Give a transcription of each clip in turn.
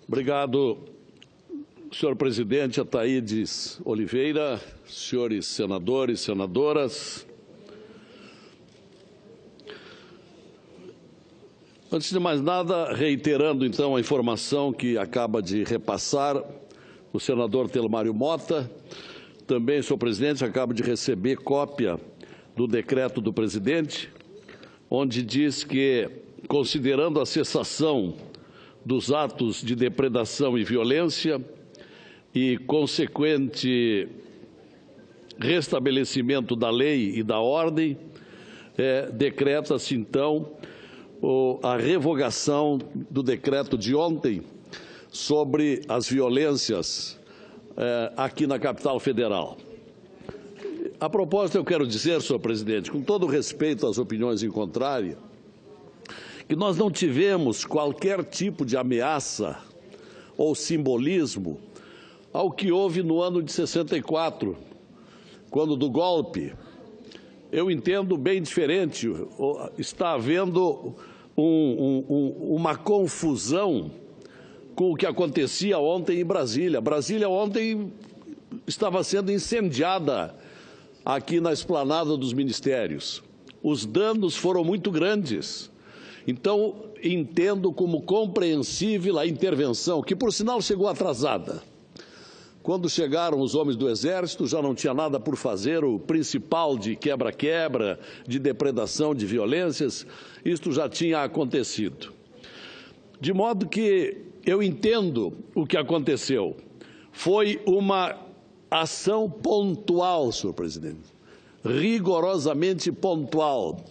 Obrigado, senhor presidente Ataídes Oliveira, senhores senadores, senadoras. Antes de mais nada, reiterando então a informação que acaba de repassar o senador Telmário Mota, também, senhor presidente, acaba de receber cópia do decreto do presidente, onde diz que, considerando a cessação dos atos de depredação e violência e consequente restabelecimento da lei e da ordem, decreta-se, então, a revogação do decreto de ontem sobre as violências aqui na capital federal. A propósito, eu quero dizer, senhor presidente, com todo respeito às opiniões em contrário, que nós não tivemos qualquer tipo de ameaça ou simbolismo ao que houve no ano de 64, quando do golpe. Eu entendo bem diferente, está havendo uma confusão com o que acontecia ontem em Brasília. Brasília ontem estava sendo incendiada aqui na esplanada dos ministérios. Os danos foram muito grandes. Então, entendo como compreensível a intervenção, que por sinal chegou atrasada. Quando chegaram os homens do Exército, já não tinha nada por fazer, o principal de quebra-quebra, de depredação, de violências, isto já tinha acontecido. De modo que eu entendo o que aconteceu. Foi uma ação pontual, senhor presidente, rigorosamente pontual,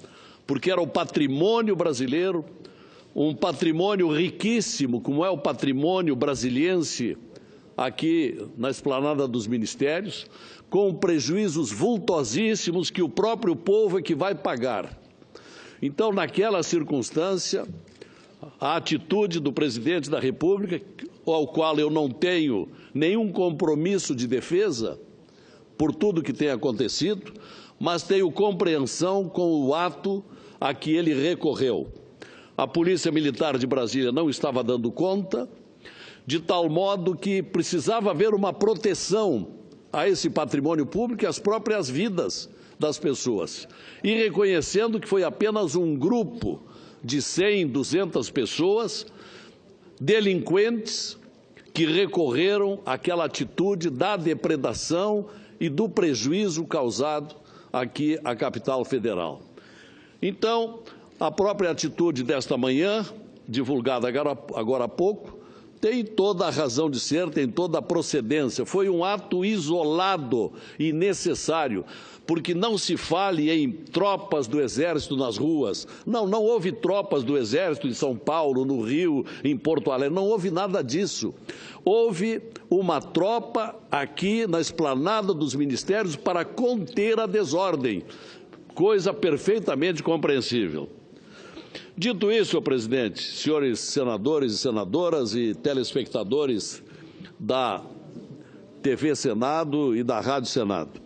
porque era o patrimônio brasileiro, um patrimônio riquíssimo, como é o patrimônio brasiliense, aqui na esplanada dos ministérios, com prejuízos vultosíssimos que o próprio povo é que vai pagar. Então, naquela circunstância, a atitude do presidente da República, ao qual eu não tenho nenhum compromisso de defesa por tudo que tem acontecido, mas tenho compreensão com o ato a que ele recorreu. A Polícia Militar de Brasília não estava dando conta, de tal modo que precisava haver uma proteção a esse patrimônio público e às próprias vidas das pessoas. E reconhecendo que foi apenas um grupo de 100, 200 pessoas, delinquentes, que recorreram àquela atitude da depredação e do prejuízo causado aqui à capital federal. Então, a própria atitude desta manhã, divulgada agora há pouco, tem toda a razão de ser, tem toda a procedência. Foi um ato isolado e necessário, porque não se fale em tropas do Exército nas ruas. Não houve tropas do Exército em São Paulo, no Rio, em Porto Alegre, não houve nada disso. Houve uma tropa aqui na esplanada dos ministérios para conter a desordem, coisa perfeitamente compreensível. Dito isso, senhor presidente, senhores senadores e senadoras e telespectadores da TV Senado e da Rádio Senado,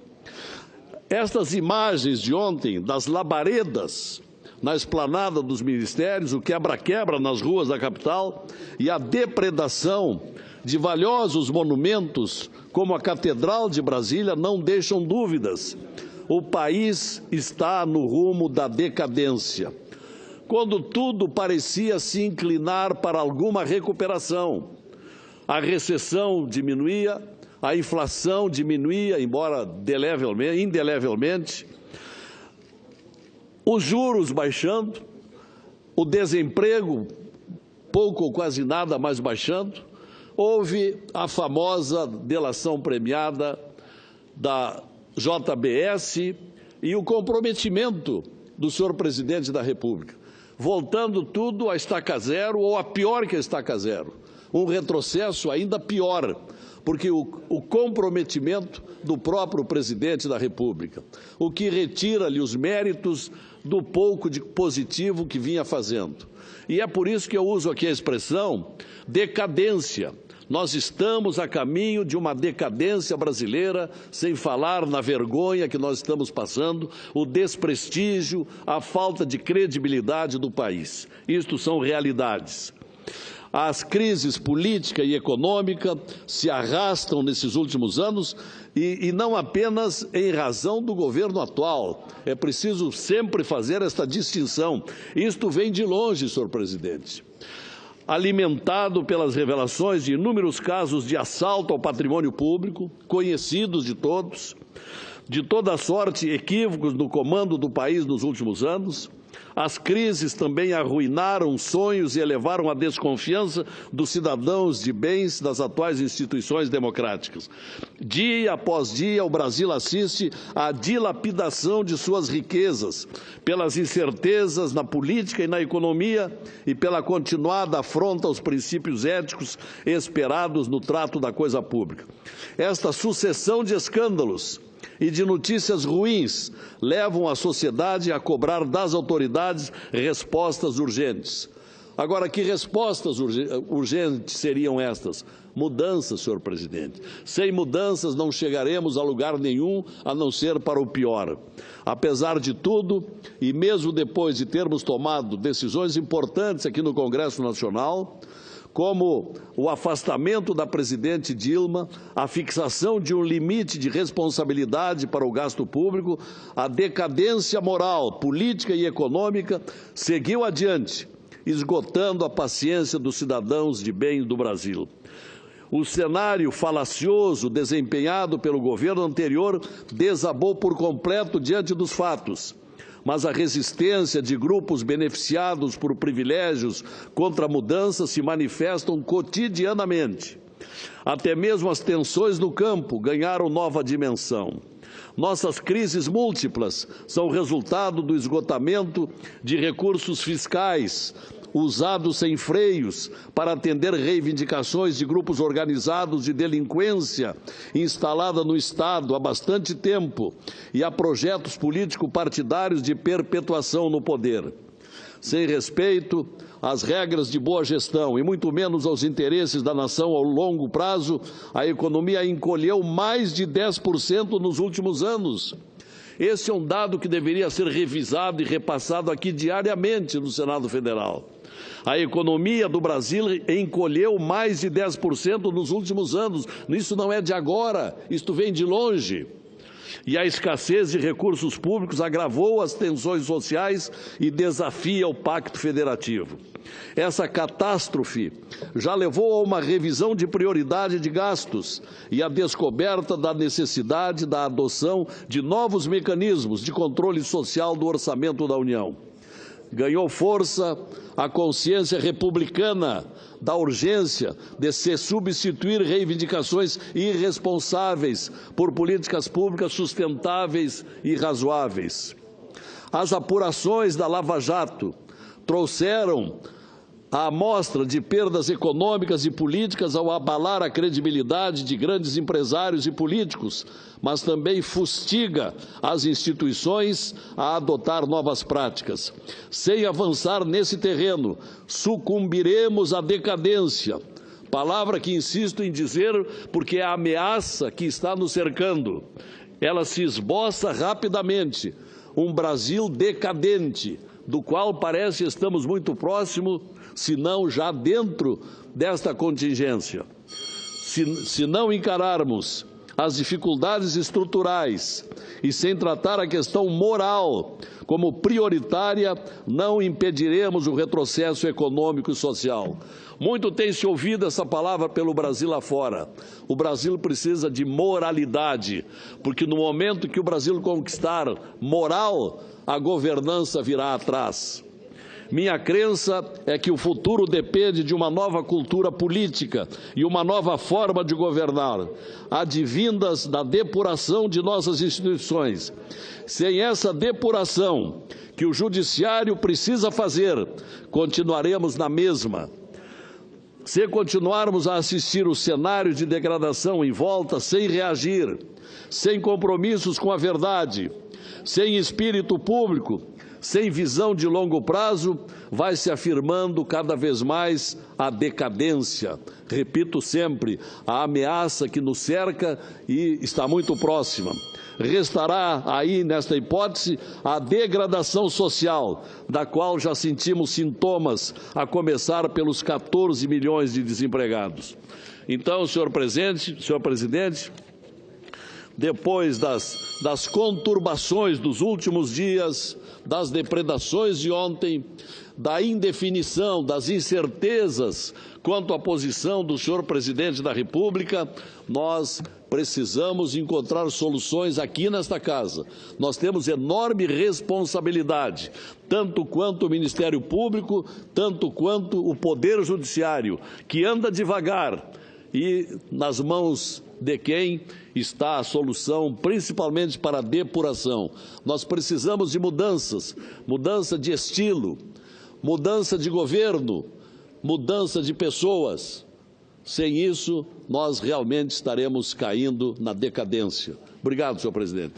estas imagens de ontem das labaredas na esplanada dos ministérios, o quebra-quebra nas ruas da capital e a depredação de valiosos monumentos como a Catedral de Brasília não deixam dúvidas. O país está no rumo da decadência. Quando tudo parecia se inclinar para alguma recuperação, a recessão diminuía, a inflação diminuía, embora indelevelmente, os juros baixando, o desemprego pouco ou quase nada mais baixando, houve a famosa delação premiada da JBS e o comprometimento do senhor presidente da República, voltando tudo à estaca zero ou a pior que a estaca zero, um retrocesso ainda pior, porque o comprometimento do próprio presidente da República, o que retira-lhe os méritos do pouco de positivo que vinha fazendo. E é por isso que eu uso aqui a expressão decadência. Nós estamos a caminho de uma decadência brasileira, sem falar na vergonha que nós estamos passando, o desprestígio, a falta de credibilidade do país. Isto são realidades. As crises política e econômica se arrastam nesses últimos anos e não apenas em razão do governo atual. É preciso sempre fazer esta distinção. Isto vem de longe, senhor presidente. Alimentado pelas revelações de inúmeros casos de assalto ao patrimônio público, conhecidos de todos, de toda sorte equívocos no comando do país nos últimos anos. As crises também arruinaram sonhos e elevaram a desconfiança dos cidadãos de bens das atuais instituições democráticas. Dia após dia, o Brasil assiste à dilapidação de suas riquezas, pelas incertezas na política e na economia e pela continuada afronta aos princípios éticos esperados no trato da coisa pública. Esta sucessão de escândalos e de notícias ruins levam a sociedade a cobrar das autoridades respostas urgentes. Agora, que respostas urgentes seriam estas? Mudanças, senhor presidente. Sem mudanças não chegaremos a lugar nenhum, a não ser para o pior. Apesar de tudo, e mesmo depois de termos tomado decisões importantes aqui no Congresso Nacional, como o afastamento da presidente Dilma, a fixação de um limite de responsabilidade para o gasto público, a decadência moral, política e econômica seguiu adiante, esgotando a paciência dos cidadãos de bem do Brasil. O cenário falacioso desempenhado pelo governo anterior desabou por completo diante dos fatos. Mas a resistência de grupos beneficiados por privilégios contra a mudança se manifestam cotidianamente. Até mesmo as tensões no campo ganharam nova dimensão. Nossas crises múltiplas são resultado do esgotamento de recursos fiscais, usados sem freios para atender reivindicações de grupos organizados de delinquência instalada no Estado há bastante tempo e a projetos político-partidários de perpetuação no poder. Sem respeito às regras de boa gestão e muito menos aos interesses da nação ao longo prazo, a economia encolheu mais de 10% nos últimos anos. Esse é um dado que deveria ser revisado e repassado aqui diariamente no Senado Federal. A economia do Brasil encolheu mais de 10% nos últimos anos. Isso não é de agora, isto vem de longe. E a escassez de recursos públicos agravou as tensões sociais e desafia o Pacto Federativo. Essa catástrofe já levou a uma revisão de prioridade de gastos e a descoberta da necessidade da adoção de novos mecanismos de controle social do orçamento da União. Ganhou força a consciência republicana da urgência de se substituir reivindicações irresponsáveis por políticas públicas sustentáveis e razoáveis. As apurações da Lava Jato trouxeram a amostra de perdas econômicas e políticas ao abalar a credibilidade de grandes empresários e políticos, mas também fustiga as instituições a adotar novas práticas. Sem avançar nesse terreno, sucumbiremos à decadência. Palavra que insisto em dizer porque é a ameaça que está nos cercando. Ela se esboça rapidamente. Um Brasil decadente, do qual parece estamos muito próximos, se não já dentro desta contingência. Se não encararmos as dificuldades estruturais e sem tratar a questão moral como prioritária, não impediremos o retrocesso econômico e social. Muito tem se ouvido essa palavra pelo Brasil afora. O Brasil precisa de moralidade, porque no momento que o Brasil conquistar moral, a governança virá atrás. Minha crença é que o futuro depende de uma nova cultura política e uma nova forma de governar, advindas da depuração de nossas instituições. Sem essa depuração que o Judiciário precisa fazer, continuaremos na mesma. Se continuarmos a assistir o cenário de degradação em volta sem reagir, sem compromissos com a verdade, sem espírito público, sem visão de longo prazo, vai se afirmando cada vez mais a decadência. Repito sempre, a ameaça que nos cerca e está muito próxima. restará aí, nesta hipótese, a degradação social, da qual já sentimos sintomas, a começar pelos 14 milhões de desempregados. Então, senhor presidente, depois das conturbações dos últimos dias, das depredações de ontem, da indefinição, das incertezas quanto à posição do senhor presidente da República, nós precisamos encontrar soluções aqui nesta casa. Nós temos enorme responsabilidade, tanto quanto o Ministério Público, tanto quanto o Poder Judiciário, que anda devagar. E nas mãos de quem está a solução, principalmente para a depuração. Nós precisamos de mudanças, mudança de estilo, mudança de governo, mudança de pessoas. Sem isso, nós realmente estaremos caindo na decadência. Obrigado, senhor presidente.